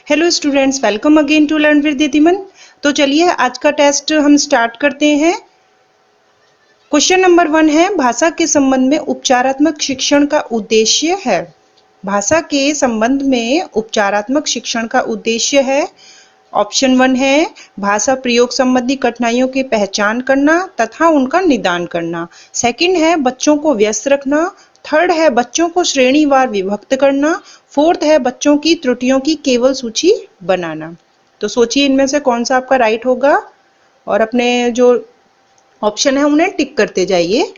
Hello students, welcome again to learn with Didiman. तो चलिए आज का टेस्ट हम स्टार्ट करते हैं। क्वेश्चन नंबर 1 है, भाषा के संबंध में उपचारात्मक शिक्षण का उद्देश्य है। भाषा के संबंध में उपचारात्मक शिक्षण का उद्देश्य है। ऑप्शन 1 है भाषा प्रयोग संबंधी कठिनाइयों की पहचान करना तथा उनका निदान करना। सेकंड है बच्चों को व्यस्त रखना। थर्ड है बच्चों को श्रेणीवार विभक्त करना। फोर्थ है बच्चों की त्रुटियों की केवल सूची बनाना। तो सोचिए इनमें से कौन सा आपका राइट होगा और अपने जो ऑप्शन है उन्हें टिक करते जाइए।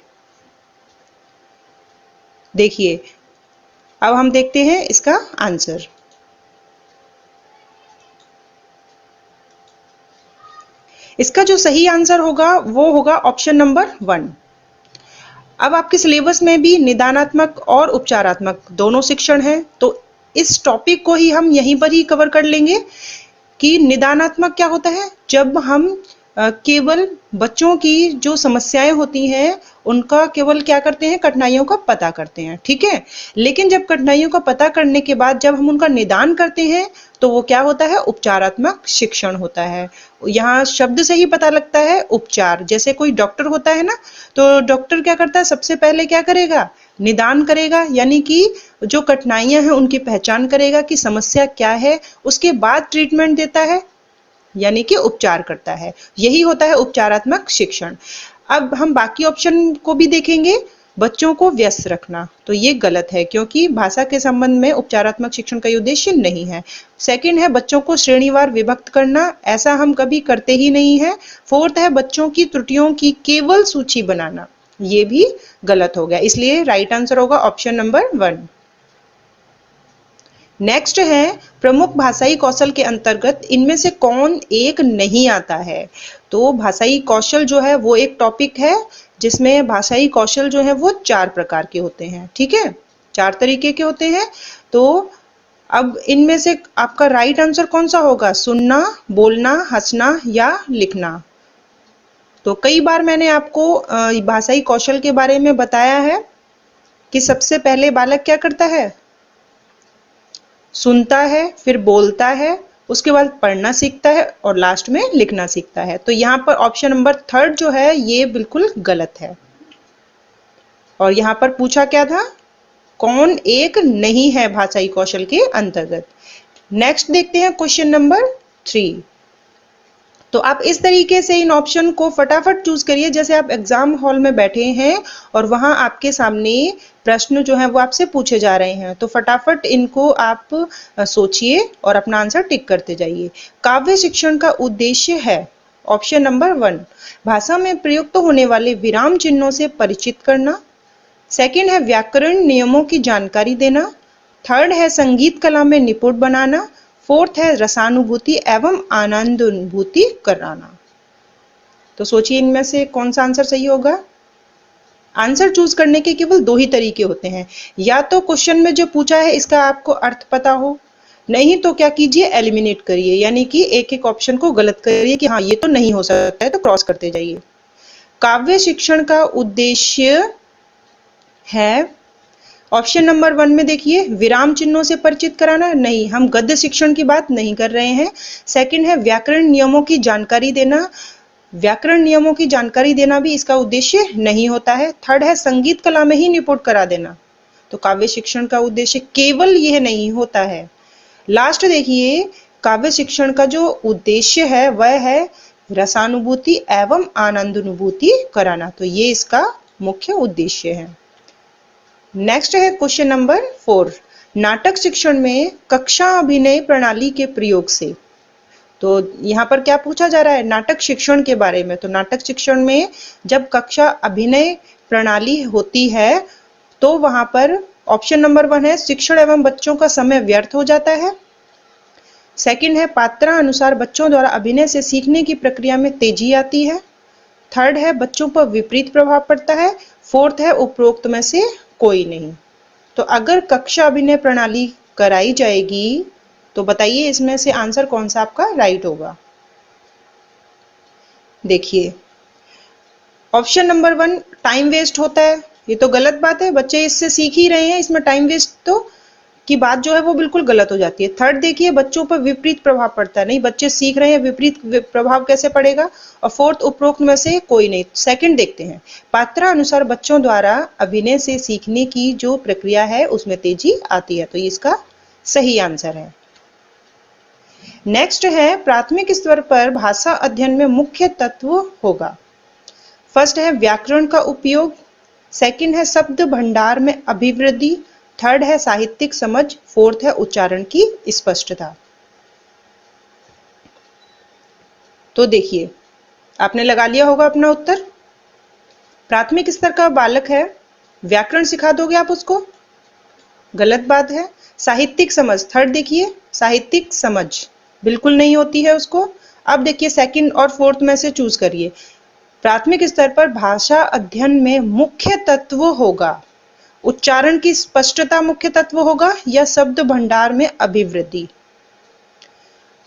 देखिए अब हम देखते हैं इसका आंसर। इसका जो सही आंसर होगा वो होगा ऑप्शन नंबर 1। अब आपके सिलेबस में भी निदानात्मक और उपचारात्मक दोनों शिक्षण है, तो इस टॉपिक को ही हम यहीं पर ही कवर कर लेंगे कि निदानात्मक क्या होता है। जब हम केवल बच्चों की जो समस्याएं होती हैं उनका केवल क्या करते हैं, कठिनाइयों का पता करते हैं, ठीक है। लेकिन जब कठिनाइयों का पता करने के बाद जब हम उनका निदान करते हैं तो वो क्या होता है, उपचारात्मक शिक्षण होता है। यहाँ शब्द से ही पता लगता है उपचार। जैसे कोई डॉक्टर होता है ना, तो डॉक्टर क्या करता है, सबसे पहले क्या करेगा, निदान करेगा, यानी कि जो कठिनाइयां हैं उनकी पहचान करेगा कि समस्या क्या है, उसके बाद ट्रीटमेंट देता है, यानी कि उपचार करता है। यही होता है उपचारात्मक शिक्षण। अब हम बाकी ऑप्शन को भी देखेंगे। बच्चों को व्यस्त रखना, तो ये गलत है क्योंकि भाषा के संबंध में उपचारात्मक शिक्षण का उद्देश्य नहीं है। सेकंड है बच्चों को श्रेणीवार विभक्त करना, ऐसा हम कभी करते ही नहीं है। फोर्थ है बच्चों की त्रुटियों की केवल सूची बनाना, ये भी गलत हो गया, इसलिए राइट आंसर होगा ऑप्शन नंबर 1। नेक्स्ट है प्रमुख भाषाई कौशल के अंतर्गत इनमें से कौन एक नहीं आता है। तो भाषाई कौशल जो है वो एक टॉपिक है जिसमें भाषाई कौशल जो है वो 4 प्रकार के होते हैं, ठीक है, 4 तरीके के होते हैं। तो अब इनमें से आपका राइट आंसर कौन सा होगा, सुनना, बोलना, हंसना या लिखना। तो कई बार मैंने आपको भाषाई कौशल के बारे में बताया है कि सबसे पहले बालक क्या करता है, सुनता है, फिर बोलता है, उसके बाद पढ़ना सीखता है और लास्ट में लिखना सीखता है। तो यहाँ पर ऑप्शन नंबर 3 जो है ये बिल्कुल गलत है। और यहाँ पर पूछा क्या था, कौन एक नहीं है भाषाई कौशल के अंतर्गत। नेक्स्ट देखते हैं क्वेश्चन नंबर 3। तो आप इस तरीके से इन ऑप्शन को फटाफट चूज करिए जैसे आप एग्जाम हॉल में बैठे हैं और वहां आपके सामने प्रश्न जो है वो आपसे पूछे जा रहे हैं। तो फटाफट इनको आप सोचिए और अपना आंसर टिक करते जाइए। काव्य शिक्षण का उद्देश्य है ऑप्शन नंबर 1, भाषा में प्रयुक्त होने वाले विराम चिन्हों से परिचित करना। सेकंड है व्याकरण नियमों की जानकारी देना। थर्ड है संगीत कला में निपुण बनाना। फोर्थ है रसानुभूति एवं आनंदानुभूति कराना। तो सोचिए इनमें से कौन सा आंसर सही होगा। आंसर चूज करने के केवल 2 ही तरीके होते हैं, या तो क्वेश्चन में जो पूछा है इसका आपको अर्थ पता हो, नहीं तो क्या कीजिए, एलिमिनेट करिए, यानी कि एक एक ऑप्शन को गलत करिए कि हाँ ये तो नहीं हो सकता है, तो क्रॉस करते जाइए। काव्य शिक्षण का उद्देश्य है ऑप्शन नंबर 1 में देखिए, विराम चिन्हों से परिचित कराना, नहीं, हम गद्य शिक्षण की बात नहीं कर रहे हैं। सेकंड है व्याकरण नियमों की जानकारी देना, व्याकरण नियमों की जानकारी देना भी इसका उद्देश्य नहीं होता है। थर्ड है संगीत कला में ही निपुण करा देना, तो काव्य शिक्षण का उद्देश्य केवल यह नहीं होता है। लास्ट देखिए, काव्य शिक्षण का जो उद्देश्य है वह है रसानुभूति एवं आनंदानुभूति कराना, तो ये इसका मुख्य उद्देश्य है। नेक्स्ट है क्वेश्चन नंबर 4, नाटक शिक्षण में कक्षा अभिनय प्रणाली के प्रयोग से। तो यहाँ पर क्या पूछा जा रहा है, नाटक शिक्षण के बारे में। तो नाटक शिक्षण में जब कक्षा अभिनय प्रणाली होती है तो वहां पर ऑप्शन नंबर 1 है शिक्षण एवं बच्चों का समय व्यर्थ हो जाता है। सेकंड है पात्रानुसार बच्चों द्वारा अभिनय से सीखने की प्रक्रिया में तेजी आती है। थर्ड है बच्चों पर विपरीत प्रभाव पड़ता है। फोर्थ है उपरोक्त में से कोई नहीं। तो अगर कक्षा अभिनय प्रणाली कराई जाएगी तो बताइए इसमें से आंसर कौन सा आपका राइट होगा। देखिए ऑप्शन नंबर 1 टाइम वेस्ट होता है, ये तो गलत बात है, बच्चे इससे सीख ही रहे हैं, इसमें टाइम वेस्ट तो की बात जो है वो बिल्कुल गलत हो जाती है। थर्ड देखिए, बच्चों पर विपरीत प्रभाव पड़ता है, नहीं बच्चे सीख रहे हैं, विपरीत प्रभाव कैसे पड़ेगा। और फोर्थ, उपरोक्त में से कोई नहीं। सेकंड देखते हैं, पात्रानुसार बच्चों द्वारा अभिनय से सीखने की जो प्रक्रिया है उसमें तेजी आती है, तो ये इसका सही आंसर है। नेक्स्ट है, प्राथमिक स्तर पर भाषा अध्ययन में मुख्य तत्व होगा। फर्स्ट है व्याकरण का उपयोग, सेकंड है शब्द भंडार में अभिवृद्धि, थर्ड है साहित्यिक समझ, फोर्थ है उच्चारण की स्पष्टता। तो देखिए, आपने लगा लिया होगा अपना उत्तर। प्राथमिक स्तर का बालक है, व्याकरण सिखा दोगे आप उसको, गलत बात है। साहित्यिक समझ, थर्ड देखिए, साहित्यिक समझ बिल्कुल नहीं होती है उसको। अब देखिए सेकंड और फोर्थ में से चूज करिए। प्राथमिक स्तर पर भाषा अध्ययन में मुख्य तत्व होगा, उच्चारण की स्पष्टता मुख्य तत्व होगा या शब्द भंडार में अभिवृद्धि।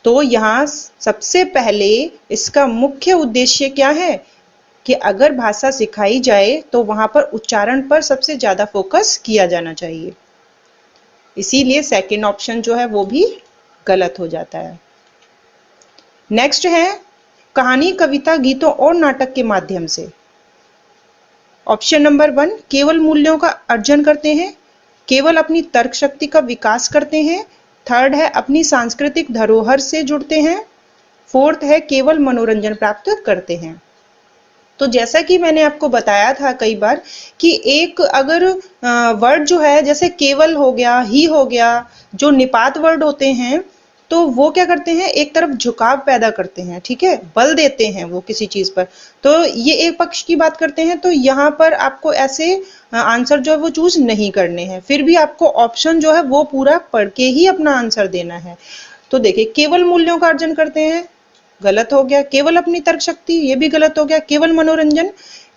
तो यहाँ सबसे पहले इसका मुख्य उद्देश्य क्या है कि अगर भाषा सिखाई जाए तो वहां पर उच्चारण पर सबसे ज्यादा फोकस किया जाना चाहिए, इसीलिए सेकंड ऑप्शन जो है वो भी गलत हो जाता है। नेक्स्ट है, कहानी, कविता, गीतों और नाटक के माध्यम से। ऑप्शन नंबर 1, केवल मूल्यों का अर्जन करते हैं, केवल अपनी तर्क शक्ति का विकास करते हैं, थर्ड है अपनी सांस्कृतिक धरोहर से जुड़ते हैं, फोर्थ है केवल मनोरंजन प्राप्त करते हैं। तो जैसा कि मैंने आपको बताया था कई बार कि एक अगर वर्ड जो है, जैसे केवल हो गया, ही हो गया, जो निपात वर्ड होते हैं तो वो क्या करते हैं, एक तरफ झुकाव पैदा करते हैं, ठीक है, बल देते हैं वो किसी चीज पर। तो ये एक पक्ष की बात करते हैं, तो यहाँ पर आपको ऐसे आंसर जो है वो चूज नहीं करने हैं, फिर भी आपको ऑप्शन जो है वो पूरा पढ़ के ही अपना आंसर देना है। तो देखिए, केवल मूल्यों का अर्जन करते हैं, गलत हो गया। केवल अपनी तर्क शक्ति, ये भी गलत हो गया। केवल मनोरंजन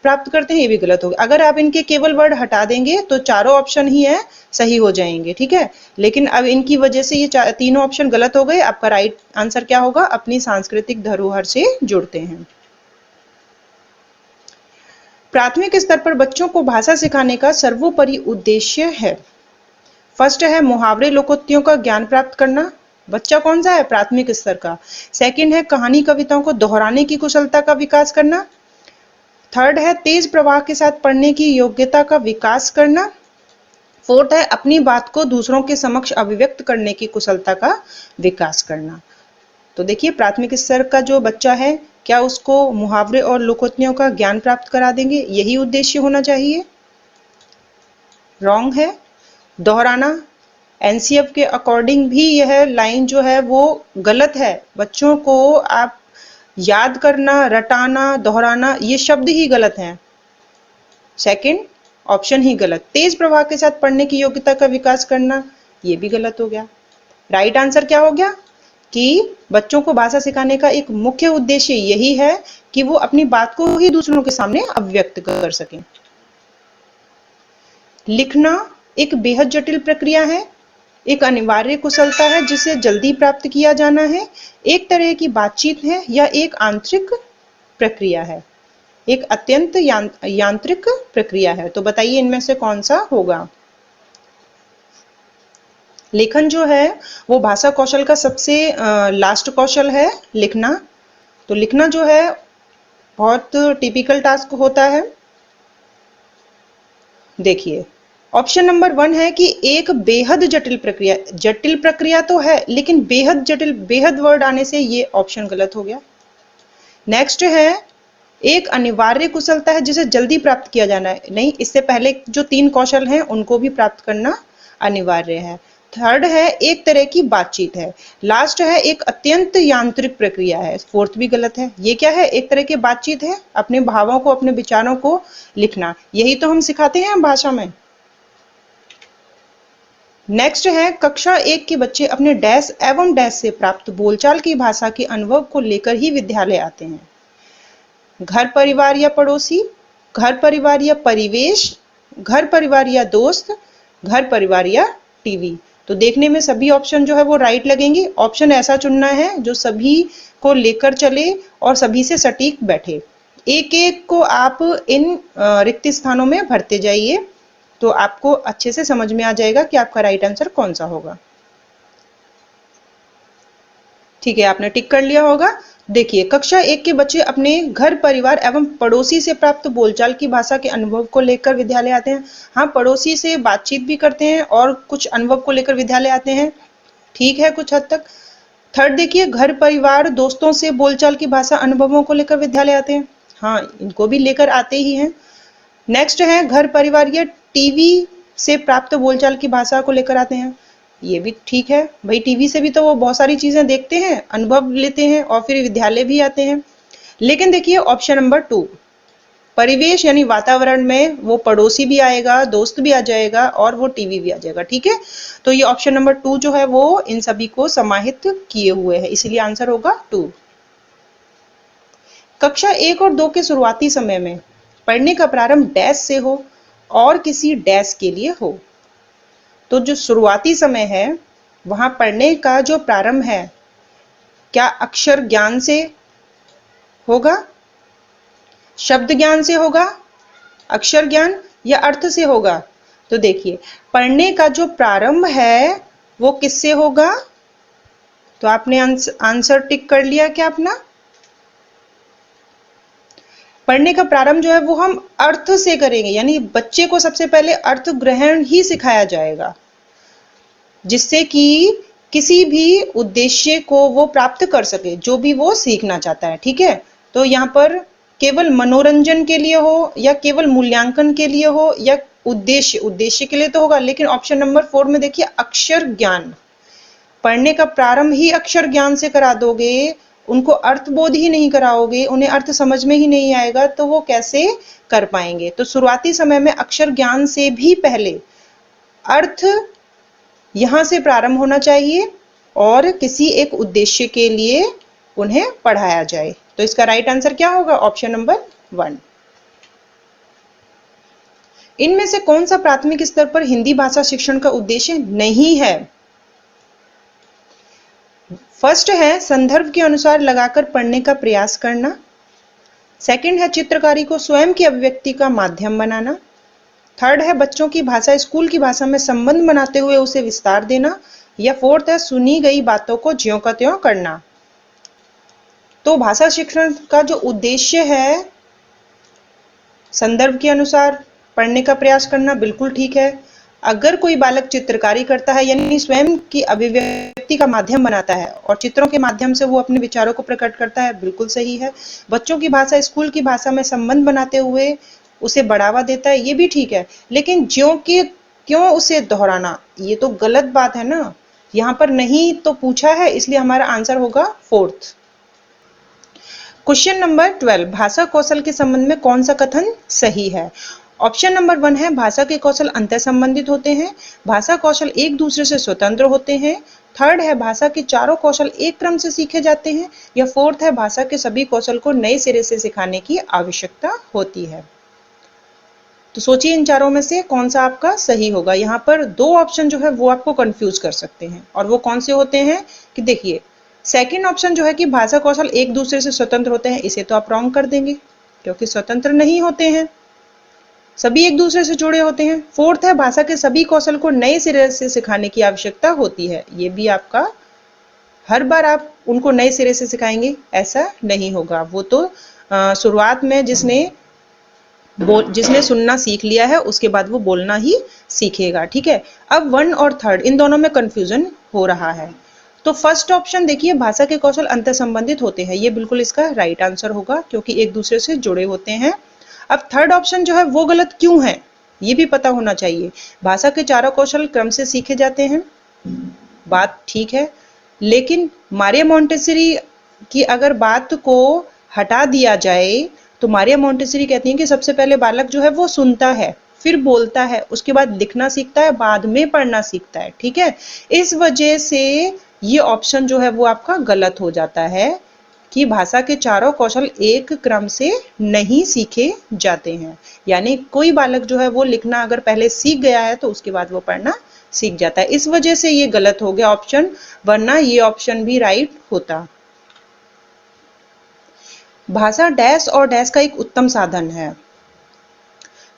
प्राप्त करते हैं, ये भी गलत हो गया। अगर आप इनके केवल वर्ड हटा देंगे तो चारों ऑप्शन ही है सही हो जाएंगे, ठीक है। लेकिन अब इनकी वजह से ये तीनों ऑप्शन गलत हो गए। आपका राइट आंसर क्या होगा, अपनी सांस्कृतिक धरोहर से जुड़ते हैं। प्राथमिक स्तर पर बच्चों को भाषा सिखाने का सर्वोपरि उद्देश्य है। फर्स्ट है मुहावरे, लोकोक्तियों का ज्ञान प्राप्त करना, बच्चा कौन सा है, प्राथमिक स्तर का। सेकंड है कहानी, कविताओं को दोहराने की कुशलता का विकास करना, थर्ड है तेज प्रवाह के साथ पढ़ने की योग्यता का विकास करना, फोर्थ है अपनी बात को दूसरों के समक्ष अभिव्यक्त करने की कुशलता का विकास करना। तो देखिए, प्राथमिक स्तर का जो बच्चा है, क्या उसको मुहावरे और लोकोक्तियों का ज्ञान प्राप्त करा देंगे, यही उद्देश्य होना चाहिए। रॉन्ग है। दोहराना, एनसीएफ के अकॉर्डिंग भी यह लाइन जो है वो गलत है। बच्चों को आप याद करना, रटाना, दोहराना, ये शब्द ही गलत हैं। सेकंड ऑप्शन ही गलत। तेज प्रवाह के साथ पढ़ने की योग्यता का विकास करना, ये भी गलत हो गया। राइट आंसर क्या हो गया कि बच्चों को भाषा सिखाने का एक मुख्य उद्देश्य यही है कि वो अपनी बात को ही दूसरों के सामने अभिव्यक्त कर सकें। लिखना एक बेहद जटिल प्रक्रिया है, एक अनिवार्य कुशलता है जिसे जल्दी प्राप्त किया जाना है, एक तरह की बातचीत है या एक आंतरिक प्रक्रिया है, एक अत्यंत यांत्रिक प्रक्रिया है। तो बताइए इनमें से कौन सा होगा। लेखन जो है वो भाषा कौशल का सबसे लास्ट कौशल है, लिखना। तो लिखना जो है बहुत टिपिकल टास्क होता है। देखिए, ऑप्शन नंबर 1 है कि एक बेहद जटिल प्रक्रिया। जटिल प्रक्रिया तो है लेकिन बेहद जटिल, बेहद वर्ड आने से ये ऑप्शन गलत हो गया। नेक्स्ट है एक अनिवार्य कुशलता है जिसे जल्दी प्राप्त किया जाना है, नहीं, इससे पहले जो 3 कौशल हैं उनको भी प्राप्त करना अनिवार्य है। थर्ड है एक तरह की बातचीत है। लास्ट है एक अत्यंत यांत्रिक प्रक्रिया है, फोर्थ भी गलत है। ये क्या है, एक तरह की बातचीत है, अपने भावों को, अपने विचारों को लिखना, यही तो हम सिखाते हैं भाषा में। नेक्स्ट है कक्षा 1 के बच्चे अपने डैश एवं डैश से प्राप्त बोलचाल की भाषा के अनुभव को लेकर ही विद्यालय आते हैं। घर परिवार या पड़ोसी, घर परिवार या परिवेश, घर परिवार या दोस्त, घर परिवार या टीवी। तो देखने में सभी ऑप्शन जो है वो राइट लगेंगे। ऑप्शन ऐसा चुनना है जो सभी को लेकर चले और सभी से सटीक बैठे। एक एक को आप इन रिक्त स्थानों में भरते जाइए। तो आपको अच्छे से समझ में आ जाएगा कि आपका राइट आंसर कौन सा होगा। ठीक है, आपने टिक कर लिया होगा। देखिए, कक्षा 1 के बच्चे अपने घर परिवार एवं पड़ोसी से प्राप्त बोलचाल की भाषा के अनुभव को लेकर विद्यालय आते हैं। हाँ, पड़ोसी से बातचीत भी करते हैं और कुछ अनुभव को लेकर विद्यालय आते हैं, ठीक है कुछ हद तक। थर्ड देखिए, घर परिवार दोस्तों से बोलचाल की भाषा अनुभवों को लेकर विद्यालय आते हैं। हाँ, इनको भी लेकर आते ही हैं। नेक्स्ट है, घर परिवार या टीवी से प्राप्त बोलचाल की भाषा को लेकर आते हैं। ये भी ठीक है भाई, टीवी से भी तो वो बहुत सारी चीजें देखते हैं, अनुभव लेते हैं और फिर विद्यालय भी आते हैं। लेकिन देखिए ऑप्शन नंबर 2, परिवेश यानी वातावरण में वो पड़ोसी भी आएगा, दोस्त भी आ जाएगा और वो टीवी भी आ जाएगा, ठीक है। तो ये ऑप्शन नंबर 2 जो है वो इन सभी को समाहित किए हुए है, इसलिए आंसर होगा 2। कक्षा 1 और 2 के शुरुआती समय में पढ़ने का प्रारंभ डैश से हो और किसी डैश के लिए हो। तो जो शुरुआती समय है वहां पढ़ने का जो प्रारंभ है, क्या अक्षर ज्ञान से होगा, शब्द ज्ञान से होगा, अक्षर ज्ञान या अर्थ से होगा? तो देखिए, पढ़ने का जो प्रारंभ है वो किससे होगा? तो आपने आंसर टिक कर लिया क्या अपना? पढ़ने का प्रारंभ जो है वो हम अर्थ से करेंगे, यानी बच्चे को सबसे पहले अर्थ ग्रहण ही सिखाया जाएगा, जिससे कि किसी भी उद्देश्य को वो प्राप्त कर सके, जो भी वो सीखना चाहता है, ठीक है। तो यहाँ पर केवल मनोरंजन के लिए हो या केवल मूल्यांकन के लिए हो या उद्देश्य के लिए तो होगा, लेकिन ऑप्शन नंबर 4 में देखिए अक्षर ज्ञान, पढ़ने का प्रारंभ ही अक्षर ज्ञान से करा दोगे, उनको अर्थबोध ही नहीं कराओगे, उन्हें अर्थ समझ में ही नहीं आएगा, तो वो कैसे कर पाएंगे? तो शुरुआती समय में अक्षर ज्ञान से भी पहले अर्थ यहां से प्रारंभ होना चाहिए और किसी एक उद्देश्य के लिए उन्हें पढ़ाया जाए। तो इसका राइट आंसर क्या होगा? Option number 1। इनमें से कौन सा प्राथमिक स्तर पर हिंदी भाषा शिक्षण का उद्देश्य नहीं है? फर्स्ट है संदर्भ के अनुसार लगाकर पढ़ने का प्रयास करना। सेकंड है चित्रकारी को स्वयं की अभिव्यक्ति का माध्यम बनाना। थर्ड है बच्चों की भाषा स्कूल की भाषा में संबंध बनाते हुए उसे विस्तार देना। या फोर्थ है सुनी गई बातों को ज्यों का त्यों करना। तो भाषा शिक्षण का जो उद्देश्य है संदर्भ के अनुसार पढ़ने का प्रयास करना, बिल्कुल ठीक है। अगर कोई बालक चित्रकारी करता है यानी स्वयं की अभिव्यक्ति का माध्यम बनाता है और चित्रों के माध्यम से वो अपने विचारों को प्रकट करता है, बिल्कुल सही है। बच्चों की भाषा स्कूल की भाषा में संबंध बनाते हुए उसे बढ़ावा देता है, ये भी ठीक है। लेकिन ज्यों के क्यों उसे दोहराना, ये तो गलत बात है ना, यहाँ पर नहीं तो पूछा है, इसलिए हमारा आंसर होगा फोर्थ। क्वेश्चन नंबर 12, भाषा कौशल के संबंध में कौन सा कथन सही है? ऑप्शन नंबर 1 है भाषा के कौशल अंतर संबंधित होते हैं, भाषा कौशल एक दूसरे से स्वतंत्र होते हैं। थर्ड है भाषा के चारों कौशल एक क्रम से सीखे जाते हैं। या फोर्थ है भाषा के सभी कौशल को नए सिरे से सिखाने की आवश्यकता होती है। तो सोचिए इन चारों में से कौन सा आपका सही होगा। यहाँ पर 2 ऑप्शन जो है वो आपको कंफ्यूज कर सकते हैं, और वो कौन से होते हैं कि देखिए, सेकंड ऑप्शन जो है कि भाषा कौशल एक दूसरे से स्वतंत्र होते हैं, इसे तो आप रॉन्ग कर देंगे क्योंकि स्वतंत्र नहीं होते हैं, सभी एक दूसरे से जुड़े होते हैं। फोर्थ है भाषा के सभी कौशल को नए सिरे से सिखाने की आवश्यकता होती है, ये भी आपका हर बार आप उनको नए सिरे से सिखाएंगे ऐसा नहीं होगा। वो तो शुरुआत में जिसने सुनना सीख लिया है उसके बाद वो बोलना ही सीखेगा, ठीक है। अब 1 और 3 इन दोनों में कंफ्यूजन हो रहा है। तो फर्स्ट ऑप्शन देखिए भाषा के कौशल अंतर संबंधित होते हैं, ये बिल्कुल इसका राइट आंसर होगा क्योंकि एक दूसरे से जुड़े होते हैं। अब थर्ड ऑप्शन जो है वो गलत क्यों है ये भी पता होना चाहिए। भाषा के चारों कौशल क्रम से सीखे जाते हैं, बात ठीक है, लेकिन मारिया मोंटेसरी की अगर बात को हटा दिया जाए तो मारिया मोंटेसरी कहती हैं कि सबसे पहले बालक जो है वो सुनता है, फिर बोलता है, उसके बाद लिखना सीखता है, बाद में पढ़ना सीखता है, ठीक है। इस वजह से ये ऑप्शन जो है वो आपका गलत हो जाता है कि भाषा के चारों कौशल एक क्रम से नहीं सीखे जाते हैं। यानी कोई बालक जो है वो लिखना अगर पहले सीख गया है तो उसके बाद वो पढ़ना सीख जाता है। इस वजह से ये गलत हो गया ऑप्शन, वरना ये ऑप्शन भी राइट होता। भाषा डैश और डैश का एक उत्तम साधन है।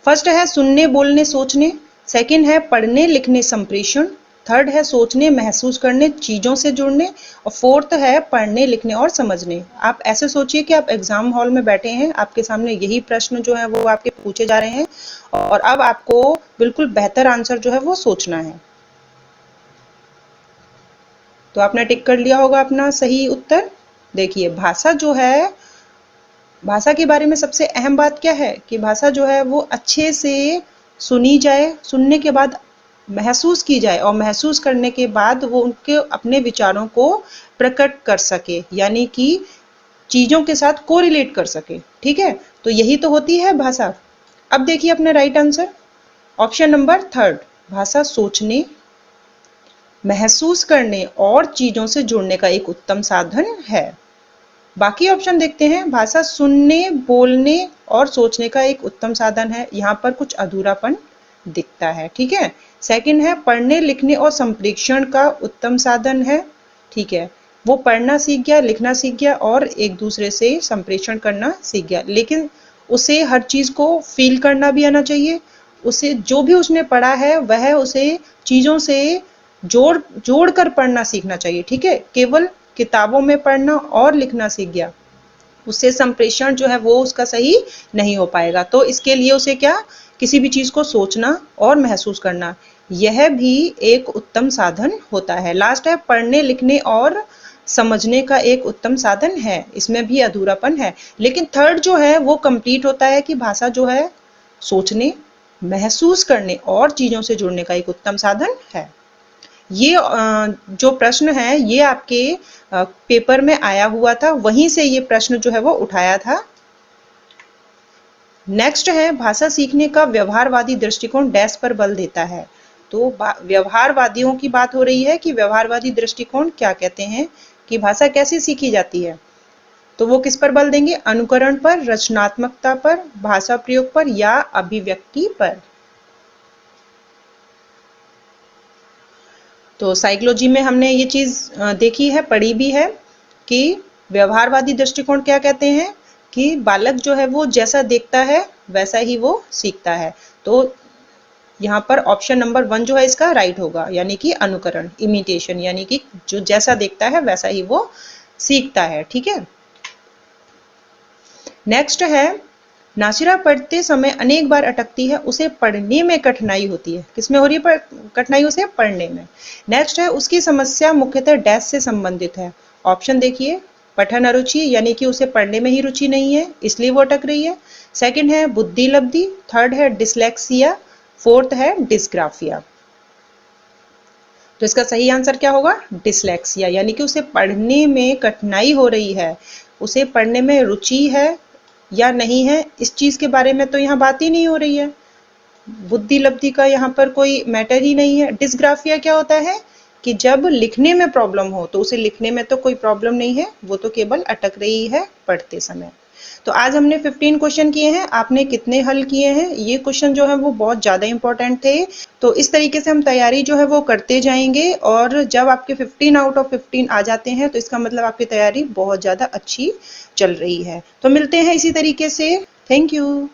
फर्स्ट है सुनने बोलने सोचने, सेकंड है पढ़ने लिखने संप्रेषण, थर्ड है सोचने महसूस करने चीजों से जुड़ने, और फोर्थ है पढ़ने लिखने और समझने। आप ऐसे सोचिए कि आप एग्जाम हॉल में बैठे हैं, आपके सामने यही प्रश्न जो है वो आपके पूछे जा रहे हैं और अब आपको बिल्कुल बेहतर आंसर जो है वो सोचना है। तो आपने टिक कर लिया होगा अपना सही उत्तर। देखिए भाषा जो है, भाषा के बारे में सबसे अहम बात क्या है कि भाषा जो है वो अच्छे से सुनी जाए, सुनने के बाद महसूस की जाए और महसूस करने के बाद वो उनके अपने विचारों को प्रकट कर सके, यानी कि चीजों के साथ कोरिलेट कर सके। ठीक है, तो यही तो होती है भाषा। अब देखिए अपने right answer, option number third, भाषा सोचने महसूस करने और चीजों से जुड़ने का एक उत्तम साधन है। बाकी ऑप्शन देखते हैं, भाषा सुनने बोलने और सोचने का एक उत्तम साधन है, यहाँ पर कुछ अधूरापन दिखता है। ठीक है, सेकंड है पढ़ने लिखने और संप्रेषण का उत्तम साधन है। ठीक है, वो पढ़ना सीख गया, लिखना सीख गया और एक दूसरे से संप्रेषण करना सीख गया, लेकिन उसे हर चीज को फील करना भी आना चाहिए। उसे जो भी उसने पढ़ा है वह उसे चीजों से जोड़ कर पढ़ना सीखना चाहिए। ठीक है, केवल किताबों में पढ़ना और लिखना सीख गया, उससे संप्रेषण जो है वो उसका सही नहीं हो पाएगा। तो इसके लिए उसे क्या, किसी भी चीज को सोचना और महसूस करना, यह भी एक उत्तम साधन होता है। लास्ट है पढ़ने लिखने और समझने का एक उत्तम साधन है, इसमें भी अधूरापन है, लेकिन थर्ड जो है वो कंप्लीट होता है कि भाषा जो है सोचने महसूस करने और चीजों से जुड़ने का एक उत्तम साधन है। ये जो प्रश्न है ये आपके पेपर में आया हुआ था, वहीं से ये प्रश्न जो है वो उठाया था। नेक्स्ट है भाषा सीखने का व्यवहारवादी दृष्टिकोण डैश पर बल देता है। तो व्यवहारवादियों की बात हो रही है कि व्यवहारवादी दृष्टिकोण क्या कहते हैं कि भाषा कैसे सीखी जाती है। तो वो किस पर बल देंगे, अनुकरण पर, रचनात्मकता पर, भाषा प्रयोग पर या अभिव्यक्ति पर। तो साइकोलॉजी में हमने ये चीज देखी है, पढ़ी भी है कि व्यवहारवादी दृष्टिकोण क्या कहते हैं कि बालक जो है वो जैसा देखता है वैसा ही वो सीखता है। तो यहाँ पर ऑप्शन नंबर 1 जो है इसका राइट होगा, यानी कि अनुकरण, इमिटेशन, यानी कि जो जैसा देखता है वैसा ही वो सीखता है। ठीक है, नेक्स्ट है नासिरा पढ़ते समय अनेक बार अटकती है, उसे पढ़ने में कठिनाई होती है। किसमें हो रही है कठिनाई, उसे पढ़ने में। नेक्स्ट है उसकी समस्या मुख्यतः डैश से संबंधित है। ऑप्शन देखिए, पठन अरुचि, यानी कि उसे पढ़ने में ही रुचि नहीं है इसलिए वो अटक रही है। सेकंड है बुद्धि लब्धि, थर्ड है डिसलेक्सिया, फोर्थ है डिस्ग्राफिया। तो इसका सही आंसर क्या होगा, डिसलेक्सिया, यानी कि उसे पढ़ने में कठिनाई हो रही है। उसे पढ़ने में रुचि है या नहीं है इस चीज के बारे में तो यहाँ बात ही नहीं हो रही है, बुद्धि लब्धि का यहाँ पर कोई मैटर ही नहीं है। डिस्ग्राफिया क्या होता है कि जब लिखने में प्रॉब्लम हो, तो उसे लिखने में तो कोई प्रॉब्लम नहीं है, वो तो केवल अटक रही है पढ़ते समय। तो आज हमने 15 क्वेश्चन किए हैं, आपने कितने हल किए हैं, ये क्वेश्चन जो है वो बहुत ज्यादा इंपॉर्टेंट थे। तो इस तरीके से हम तैयारी जो है वो करते जाएंगे और जब आपके 15 आउट ऑफ 15 आ जाते हैं तो इसका मतलब आपकी तैयारी बहुत ज्यादा अच्छी चल रही है। तो मिलते हैं इसी तरीके से, थैंक यू।